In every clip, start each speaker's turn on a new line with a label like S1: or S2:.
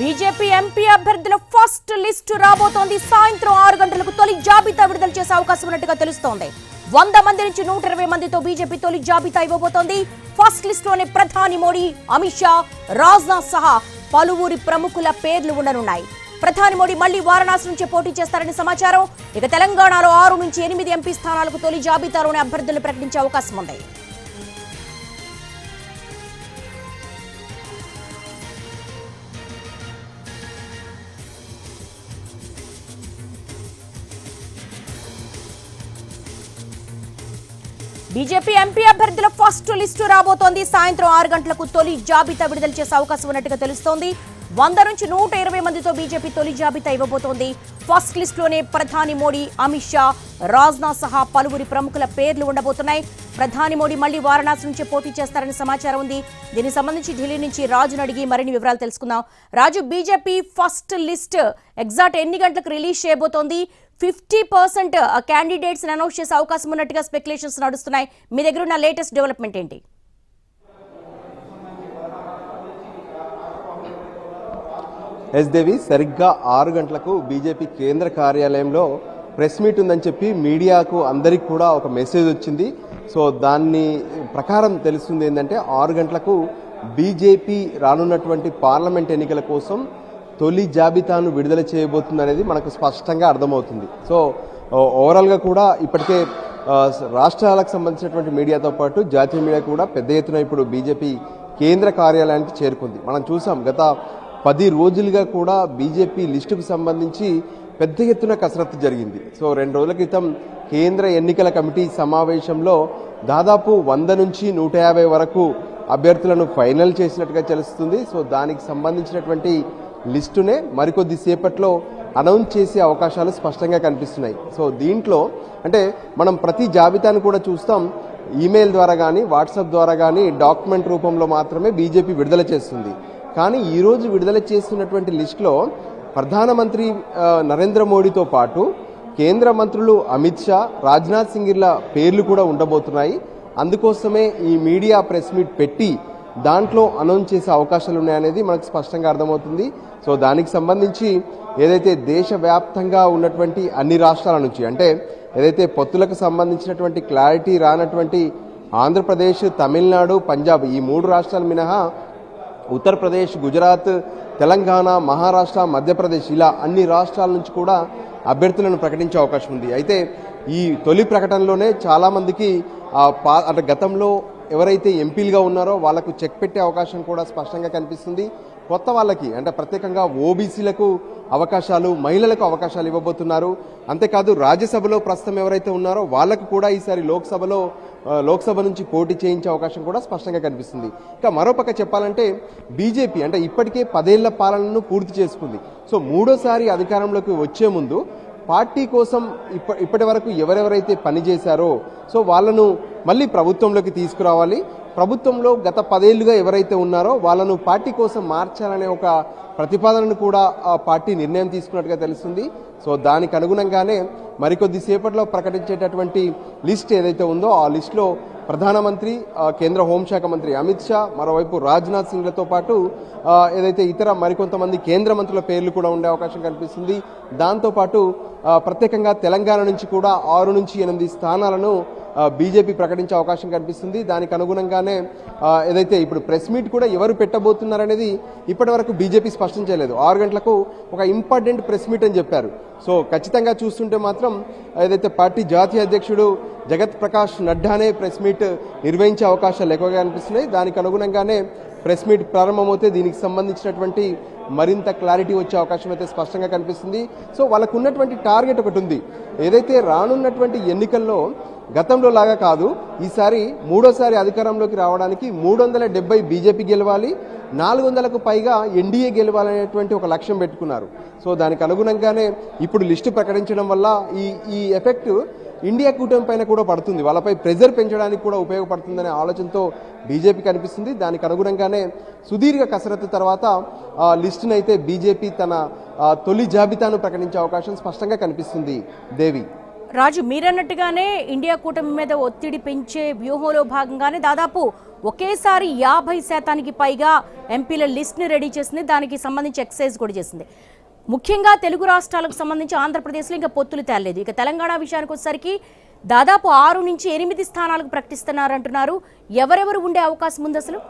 S1: BJP MP అభ్యర్థుల first list రాబోతోంది. సాయంత్రం 6 గంటలకు తొలి జాబితా విడుదల చేసే అవకాశం ఉన్నట్టుగా తెలుస్తోంది. 100 మంది నుంచి 120 మందితో బీజేపీ తొలి జాబితా ఇవ్వబోతోంది. ఫస్ట్ లిస్ట్ లోనే ప్రధాని మోడీ, అమిత్ షా, రాజ్నాథ్ సహా పలువురి ప్రముఖుల పేర్లు ఉండనున్నాయి. ప్రధాని మోడీ మళ్లీ వారణాసి నుంచి పోటీ చేస్తారని సమాచారం. ఇక తెలంగాణలో 6 నుంచి 8 ఎంపీ స్థానాలకు తొలి జాబితాలోనే అభ్యర్థులు ప్రకటించే అవకాశం ఉంది. బీజేపీ ఎంపీ అభ్యర్థుల ఫస్ట్ లిస్టు రాబోతోంది. సాయంత్రం 6 గంటలకు తొలి జాబితా విడుదల చేసే అవకాశం ఉన్నట్టుగా తెలుస్తోంది. 100 నుంచి 120 మందితో బీజేపీ తొలి జాబితా ఇవ్వబోతోంది. ఫస్ట్ లిస్టులోనే ప్రధాని మోడీ, అమిత్ షా, రాజ్నాథ్ సహా పలువురి ప్రముఖుల పేర్లు ఉండబోతున్నాయి. ప్రధాని మోడీ మళ్లీ వారణాసి నుంచి పోటీ చేస్తారని సమాచారం ఉంది. దీనికి సంబంధించి ఢిల్లీ నుంచి రాజును అడిగి మరిన్ని వివరాలు తెలుసుకుందాం. రాజు, బీజేపీ ఫస్ట్ లిస్ట్ ఎగ్జాక్ట్ ఎన్ని గంటలకు రిలీజ్ చేయబోతోంది? 50% క్యాండిడేట్స్ అనౌన్స్ చేసే అవకాశం ఉన్నట్టుగా స్పెక్యులేషన్స్ నడుస్తున్నాయి. మీ దగ్గర ఉన్న లేటెస్ట్ డెవలప్మెంట్ ఏంటి?
S2: ఎస్ దేవి, సరిగ్గా 6 గంటలకు బీజేపీ కేంద్ర కార్యాలయంలో ప్రెస్ మీట్ ఉందని చెప్పి మీడియాకు అందరికి కూడా ఒక మెసేజ్ వచ్చింది. సో దాన్ని ప్రకారం తెలుస్తుంది ఏంటంటే 6 గంటలకు బీజేపీ రానున్నటువంటి పార్లమెంట్ ఎన్నికల కోసం తొలి జాబితాను విడుదల చేయబోతుంది అనేది మనకు స్పష్టంగా అర్థమవుతుంది. సో ఓవరాల్గా కూడా ఇప్పటికే రాష్ట్రాలకు సంబంధించినటువంటి మీడియాతో పాటు జాతీయ మీడియా కూడా పెద్ద ఎత్తున ఇప్పుడు బీజేపీ కేంద్ర కార్యాలయానికి చేరుకుంది. మనం చూసాం గత 10 రోజులుగా కూడా బీజేపీ లిస్టుకు సంబంధించి పెద్ద ఎత్తున కసరత్తు జరిగింది. సో 2 రోజుల క్రితం కేంద్ర ఎన్నికల కమిటీ సమావేశంలో దాదాపు 100 నుంచి 150 వరకు అభ్యర్థులను ఫైనల్ చేసినట్టుగా తెలుస్తుంది. సో దానికి సంబంధించినటువంటి లిస్టునే మరికొద్ది సేపట్లో అనౌన్స్ చేసే అవకాశాలు స్పష్టంగా కనిపిస్తున్నాయి. సో దీంట్లో అంటే మనం ప్రతి జాబితాను కూడా చూస్తాం, ఈమెయిల్ ద్వారా కానీ వాట్సాప్ ద్వారా కానీ డాక్యుమెంట్ రూపంలో మాత్రమే బీజేపీ విడుదల చేస్తుంది. కానీ ఈరోజు విడుదల చేస్తున్నటువంటి లిస్టులో ప్రధానమంత్రి నరేంద్ర మోడీతో పాటు కేంద్ర మంత్రులు అమిత్ షా, రాజ్నాథ్ సింగ్ల పేర్లు కూడా ఉండబోతున్నాయి. అందుకోసమే ఈ మీడియా ప్రెస్ మీట్ పెట్టి దాంట్లో అనౌన్స్ చేసే అవకాశాలు ఉన్నాయనేది మనకు స్పష్టంగా అర్థమవుతుంది. సో దానికి సంబంధించి ఏదైతే దేశవ్యాప్తంగా ఉన్నటువంటి అన్ని రాష్ట్రాల నుంచి, అంటే ఏదైతే పొత్తులకు సంబంధించినటువంటి క్లారిటీ రానటువంటి ఆంధ్రప్రదేశ్, తమిళనాడు, పంజాబ్ ఈ 3 రాష్ట్రాలు మినహా ఉత్తరప్రదేశ్, గుజరాత్, తెలంగాణ, మహారాష్ట్ర, మధ్యప్రదేశ్ ఇలా అన్ని రాష్ట్రాల నుంచి కూడా అభ్యర్థులను ప్రకటించే అవకాశం ఉంది. అయితే ఈ తొలి ప్రకటనలోనే చాలామందికి అంటే గతంలో ఎవరైతే ఎంపీలుగా ఉన్నారో వాళ్లకు చెక్ పెట్టే అవకాశం కూడా స్పష్టంగా కనిపిస్తుంది. కొత్త వాళ్ళకి అంటే ప్రత్యేకంగా ఓబీసీలకు అవకాశాలు, మహిళలకు అవకాశాలు ఇవ్వబోతున్నారు. అంతేకాదు రాజ్యసభలో ప్రస్తుతం ఎవరైతే ఉన్నారో వాళ్లకు కూడా ఈసారి లోక్సభ నుంచి పోటీ చేయించే అవకాశం కూడా స్పష్టంగా కనిపిస్తుంది. ఇక మరోపక్క చెప్పాలంటే బీజేపీ అంటే ఇప్పటికే 10 ఏళ్ల పాలనను పూర్తి చేసుకుంది. సో 3వ సారి అధికారంలోకి వచ్చే ముందు పార్టీ కోసం ఇప్పటి వరకు ఎవరెవరైతే పనిచేశారో సో వాళ్ళను మళ్ళీ ప్రభుత్వంలోకి తీసుకురావాలి. ప్రభుత్వంలో గత 10 ఏళ్లుగా ఎవరైతే ఉన్నారో వాళ్ళను పార్టీ కోసం మార్చాలనే ఒక ప్రతిపాదనను కూడా ఆ పార్టీ నిర్ణయం తీసుకున్నట్టుగా తెలుస్తుంది. సో దానికి అనుగుణంగానే మరికొద్ది సేపట్లో ప్రకటించేటటువంటి లిస్ట్ ఏదైతే ఉందో ఆ లిస్టులో ప్రధానమంత్రి, కేంద్ర హోంశాఖ మంత్రి అమిత్ షా, మరోవైపు రాజ్నాథ్ సింగ్లతో పాటు ఏదైతే ఇతర మరికొంతమంది కేంద్ర మంత్రుల పేర్లు కూడా ఉండే అవకాశం కనిపిస్తుంది. దాంతోపాటు ప్రత్యేకంగా తెలంగాణ నుంచి కూడా 6 నుంచి 8 స్థానాలను బీజేపీ ప్రకటించే అవకాశం కనిపిస్తుంది. దానికి అనుగుణంగానే ఏదైతే ఇప్పుడు ప్రెస్ మీట్ కూడా ఎవరు పెట్టబోతున్నారనేది ఇప్పటి వరకు బీజేపీ స్పష్టం చేయలేదు. 6 గంటలకు ఒక ఇంపార్టెంట్ ప్రెస్ మీట్ అని చెప్పారు. సో ఖచ్చితంగా చూస్తుంటే మాత్రం ఏదైతే పార్టీ జాతీయ అధ్యక్షుడు జగత్ ప్రకాష్ నడ్డానే ప్రెస్ మీట్ నిర్వహించే అవకాశాలు ఎక్కువగా కనిపిస్తున్నాయి. దానికి అనుగుణంగానే ప్రెస్ మీట్ ప్రారంభమవుతే దీనికి సంబంధించినటువంటి మరింత క్లారిటీ వచ్చే అవకాశం అయితే స్పష్టంగా కనిపిస్తుంది. సో వాళ్ళకు ఉన్నటువంటి టార్గెట్ ఒకటి ఉంది. ఏదైతే రానున్నటువంటి ఎన్నికల్లో గతంలో లాగా కాదు, ఈసారి 3వ సారి అధికారంలోకి రావడానికి 370 బీజేపీ గెలవాలి, 400కు పైగా ఎన్డీఏ గెలవాలనేటువంటి ఒక లక్ష్యం పెట్టుకున్నారు. సో దానికి అనుగుణంగానే ఇప్పుడు లిస్టు ప్రకటించడం వల్ల ఈ ఎఫెక్ట్ ఇండియా కూటమి పైన కూడా పడుతుంది, వాళ్ళపై ప్రెజర్ పెంచడానికి కూడా ఉపయోగపడుతుందనే ఆలోచనతో బీజేపీ కనిపిస్తుంది. దానికి అనుగుణంగానే సుదీర్ఘ కసరత్తు తర్వాత లిస్టును అయితే బీజేపీ తన తొలి జాబితాను ప్రకటించే అవకాశం స్పష్టంగా కనిపిస్తుంది. దేవి,
S1: రాజు, మీరన్నట్టుగానే ఇండియా కూటమి మీద ఒత్తిడి పెంచే వ్యూహంలో భాగంగానే దాదాపు ఒకేసారి 50% పైగా ఎంపీల లిస్ట్ని రెడీ చేసింది. దానికి సంబంధించి ఎక్సైజ్ కూడా చేసింది. ముఖ్యంగా తెలుగు రాష్ట్రాలకు సంబంధించి ఆంధ్రప్రదేశ్లో ఇంకా పొత్తులు తేలలేదు. ఇక తెలంగాణ విషయానికి వచ్చేసరికి దాదాపు 6 నుంచి 8 స్థానాలకు ప్రకటిస్తున్నారంటున్నారు. ఎవరెవరు ఉండే అవకాశం ఉంది అసలు?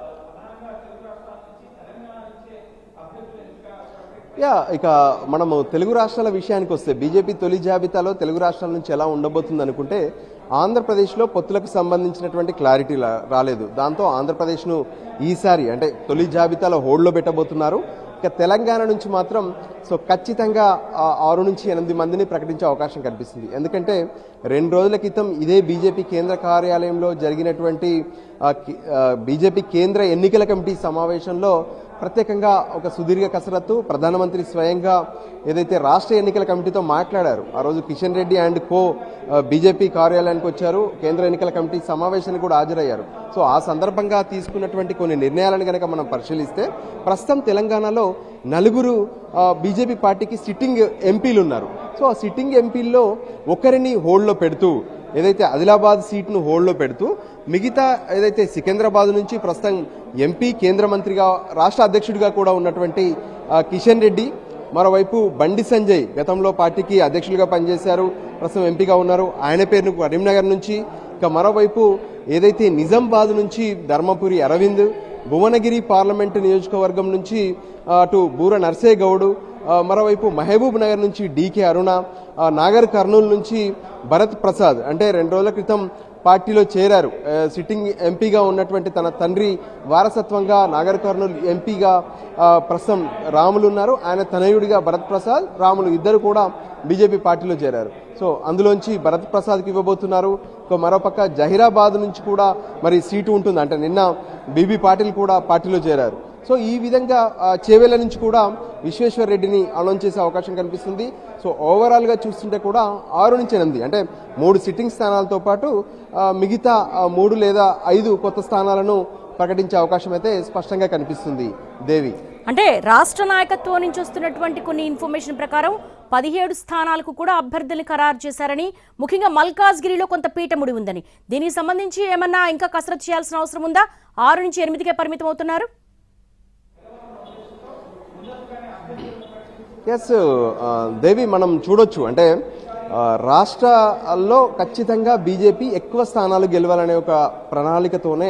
S2: ఇక మనము తెలుగు రాష్ట్రాల విషయానికి వస్తే బీజేపీ తొలి జాబితాలో తెలుగు రాష్ట్రాల నుంచి ఎలా ఉండబోతుంది అనుకుంటే ఆంధ్రప్రదేశ్లో పొత్తులకు సంబంధించినటువంటి క్లారిటీ రాలేదు. దాంతో ఆంధ్రప్రదేశ్ను ఈసారి అంటే తొలి జాబితాలో హోల్డ్లో పెట్టబోతున్నారు. ఇక తెలంగాణ నుంచి మాత్రం ఖచ్చితంగా 6 నుంచి 8 మందిని ప్రకటించే అవకాశం కనిపిస్తుంది. ఎందుకంటే 2 రోజుల క్రితం ఇదే బీజేపీ కేంద్ర కార్యాలయంలో జరిగినటువంటి బీజేపీ కేంద్ర ఎన్నికల కమిటీ సమావేశంలో ప్రత్యేకంగా ఒక సుదీర్ఘ కసరత్తు ప్రధానమంత్రి స్వయంగా ఏదైతే రాష్ట్ర ఎన్నికల కమిటీతో మాట్లాడారు. ఆ రోజు Kishan Reddy and co BJP కార్యాలయానికి వచ్చారు. కేంద్ర ఎన్నికల కమిటీ సమావేశానికి కూడా హాజరయ్యారు. ఆ సందర్భంగా తీసుకున్నటువంటి కొన్ని నిర్ణయాలను కనుక మనం పరిశీలిస్తే ప్రస్తుతం తెలంగాణలో 4 బీజేపీ పార్టీకి సిట్టింగ్ ఎంపీలు ఉన్నారు. ఆ సిట్టింగ్ ఎంపీల్లో ఒకరిని హోల్డ్లో పెడుతూ ఏదైతే ఆదిలాబాద్ సీట్ను హోల్డ్లో పెడుతూ మిగతా ఏదైతే సికింద్రాబాద్ నుంచి ప్రస్తుతం ఎంపీ కేంద్ర మంత్రిగా రాష్ట్ర అధ్యక్షుడిగా కూడా ఉన్నటువంటి కిషన్ రెడ్డి, మరోవైపు బండి సంజయ్ గతంలో పార్టీకి అధ్యక్షులుగా పనిచేశారు, ప్రస్తుతం ఎంపీగా ఉన్నారు, ఆయన పేరును కరీంనగర్ నుంచి. ఇక మరోవైపు ఏదైతే నిజామాబాద్ నుంచి ధర్మపురి అరవింద్, భువనగిరి పార్లమెంటు నియోజకవర్గం నుంచి అటు బూర నర్సయ్య గౌడ్, మరోవైపు మహబూబ్ నగర్ నుంచి డీకే అరుణ, నాగర్ కర్నూలు నుంచి భరత్ ప్రసాద్ అంటే 2 రోజుల క్రితం పార్టీలో చేరారు. సిట్టింగ్ ఎంపీగా ఉన్నటువంటి తన తండ్రి వారసత్వంగా నాగర్ కర్నూలు ఎంపీగా ప్రస్తుతం రాములు ఉన్నారు. ఆయన తనయుడిగా భరత్ ప్రసాద్, రాములు ఇద్దరు కూడా బీజేపీ పార్టీలో చేరారు. అందులోంచి భరత్ ప్రసాద్కి ఇవ్వబోతున్నారు. మరోపక్క జహీరాబాద్ నుంచి కూడా మరి సీటు ఉంటుంది. అంటే నిన్న బీబీ పాటిల్ కూడా పార్టీలో చేరారు. ఈ విధంగా చేవేళ్ల నుంచి కూడా విశ్వేశ్వర్ రెడ్డిని అనౌన్స్ చేసే అవకాశం కనిపిస్తుంది. ఓవరాల్గా చూస్తుంటే కూడా 6 నుంచి 8 అంటే 3 సిట్టింగ్ స్థానాలతో పాటు మిగతా 3 లేదా 5 కొత్త స్థానాలను ప్రకటించే అవకాశం అయితే స్పష్టంగా కనిపిస్తుంది. దేవి,
S1: అంటే రాష్ట్ర నాయకత్వం నుంచి వస్తున్నటువంటి కొన్ని ఇన్ఫర్మేషన్ ప్రకారం 17 స్థానాలకు కూడా అభ్యర్థుల్ని ఖరారు చేశారని, ముఖ్యంగా మల్కాజ్గిరిలో కొంత పీఠముడి ఉందని, దీనికి సంబంధించి ఏమన్నా ఇంకా కసరత్తు చేయాల్సిన అవసరం ఉందా? 6 నుంచి 8కే పరిమితం అవుతున్నారు.
S2: దేవి, మనం చూడొచ్చు అంటే రాష్ట్రాల్లో ఖచ్చితంగా బీజేపీ ఎక్కువ స్థానాలు గెలవాలనే ఒక ప్రణాళికతోనే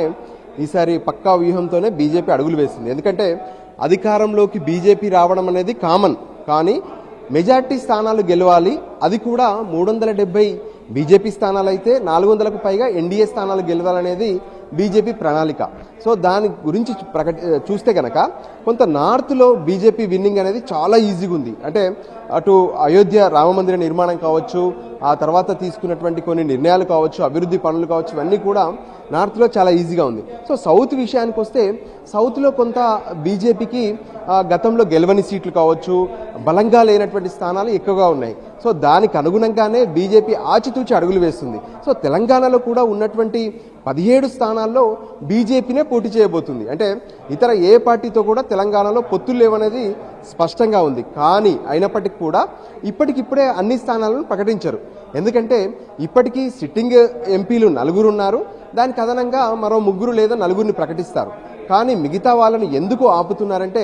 S2: ఈసారి పక్కా వ్యూహంతోనే బీజేపీ అడుగులు వేసింది. ఎందుకంటే అధికారంలోకి బీజేపీ రావడం అనేది కామన్, కానీ మెజార్టీ స్థానాలు గెలవాలి. అది కూడా 370 బీజేపీ స్థానాలు అయితే 400కు పైగా ఎన్డీఏ స్థానాలు గెలవాలనేది బీజేపీ ప్రణాళిక. దాని గురించి చూస్తే కనుక కొంత నార్త్లో బీజేపీ విన్నింగ్ అనేది చాలా ఈజీగా ఉంది. అంటే అటు అయోధ్య రామమందిర నిర్మాణం కావచ్చు, ఆ తర్వాత తీసుకున్నటువంటి కొన్ని నిర్ణయాలు కావచ్చు, అభివృద్ధి పనులు కావచ్చు, ఇవన్నీ కూడా నార్త్లో చాలా ఈజీగా ఉంది. సౌత్ విషయానికి వస్తే సౌత్లో కొంత బీజేపీకి గతంలో గెలవని సీట్లు కావచ్చు, బలంగా లేనటువంటి స్థానాలు ఎక్కువగా ఉన్నాయి. దానికి అనుగుణంగానే బీజేపీ ఆచితూచి అడుగులు వేస్తుంది. తెలంగాణలో కూడా ఉన్నటువంటి 17 స్థానాల్లో బీజేపీనే పోటీ చేయబోతుంది. అంటే ఇతర ఏ పార్టీతో కూడా తెలంగాణలో పొత్తులు లేవనేది స్పష్టంగా ఉంది. కానీ అయినప్పటికీ కూడా ఇప్పటికిప్పుడే అన్ని స్థానాలను ప్రకటించరు. ఎందుకంటే ఇప్పటికీ సిట్టింగ్ ఎంపీలు 4 ఉన్నారు. దానికి అదనంగా మరో 3 లేదా 4ని ప్రకటిస్తారు. కానీ మిగతా వాళ్ళని ఎందుకు ఆపుతున్నారంటే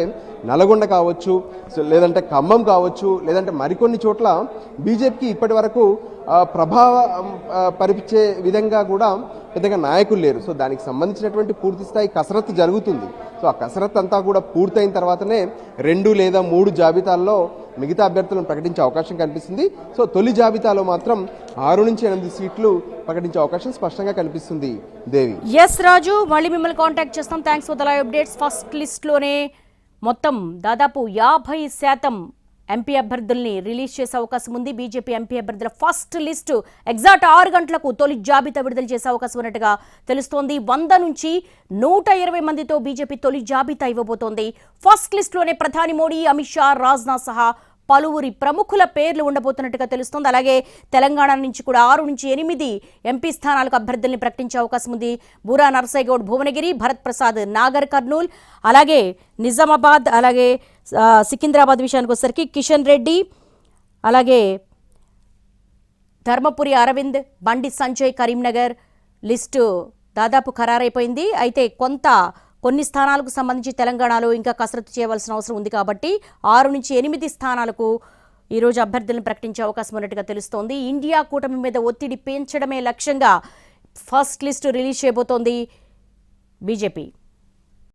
S2: నల్గొండ కావచ్చు, లేదంటే ఖమ్మం కావచ్చు, లేదంటే మరికొన్ని చోట్ల బీజేపీకి ఇప్పటి వరకు ప్రభావం పరిచే విధంగా కూడా పెద్దగా నాయకులు లేరు. దానికి సంబంధించినటువంటి పూర్తి స్థాయి కసరత్తు జరుగుతుంది. ఆ కసరత్తు అంతా కూడా పూర్తయిన తర్వాతనే 2 లేదా 3 జాబితాల్లో మిగతా అభ్యర్థులను ప్రకటించే అవకాశం కనిపిస్తుంది. తొలి జాబితాలో మాత్రం 6 నుంచి 8 సీట్లు ప్రకటించే అవకాశం స్పష్టంగా కనిపిస్తుంది. దేవి,
S1: ఎస్ రాజు, మళ్ళీ మిమ్మల్ని కాంటాక్ట్ చేస్తాం. Thanks for the live updates. First లిస్ట్లోనే మొత్తం దాదాపు 50% ఎంపీ అభ్యర్థుల్ని రిలీజ్ చేసే అవకాశం ఉంది. బీజేపీ ఎంపీ అభ్యర్థుల ఫస్ట్ లిస్టు ఎగ్జాక్ట్ 6 గంటలకు తొలి జాబితా విడుదల చేసే అవకాశం ఉన్నట్టుగా తెలుస్తోంది. 100 నుంచి 120 మందితో బీజేపీ తొలి జాబితా ఇవ్వబోతోంది. ఫస్ట్ లిస్టులోనే ప్రధాని మోడీ, అమిత్ షా, రాజ్నాథ్ సహా పలువురి ప్రముఖుల పేర్లు ఉండబోతున్నట్టుగా తెలుస్తోంది. అలాగే తెలంగాణ నుంచి కూడా 6 నుంచి 8 ఎంపీ స్థానాలకు అభ్యర్థుల్ని ప్రకటించే అవకాశం ఉంది. బూరా నర్సయ్య గౌడ్ భువనగిరి, భరత్ ప్రసాద్ నాగర్ కర్నూల్, అలాగే నిజామాబాద్, అలాగే సికింద్రాబాద్ విషయానికి వచ్చేసరికి కిషన్ రెడ్డి, అలాగే ధర్మపురి అరవింద్, బండి సంజయ్ కరీంనగర్ లిస్టు దాదాపు ఖరారైపోయింది. అయితే కొన్ని స్థానాలకు సంబంధించి తెలంగాణలో ఇంకా కసరత్తు చేయవలసిన అవసరం ఉంది కాబట్టి 6 నుంచి 8 స్థానాలకు ఈరోజు అభ్యర్థులను ప్రకటించే అవకాశం ఉన్నట్టుగా తెలుస్తోంది. ఇండియా కూటమి మీద ఒత్తిడి పెంచడమే లక్ష్యంగా ఫస్ట్ లిస్టు రిలీజ్ చేయబోతోంది బీజేపీ.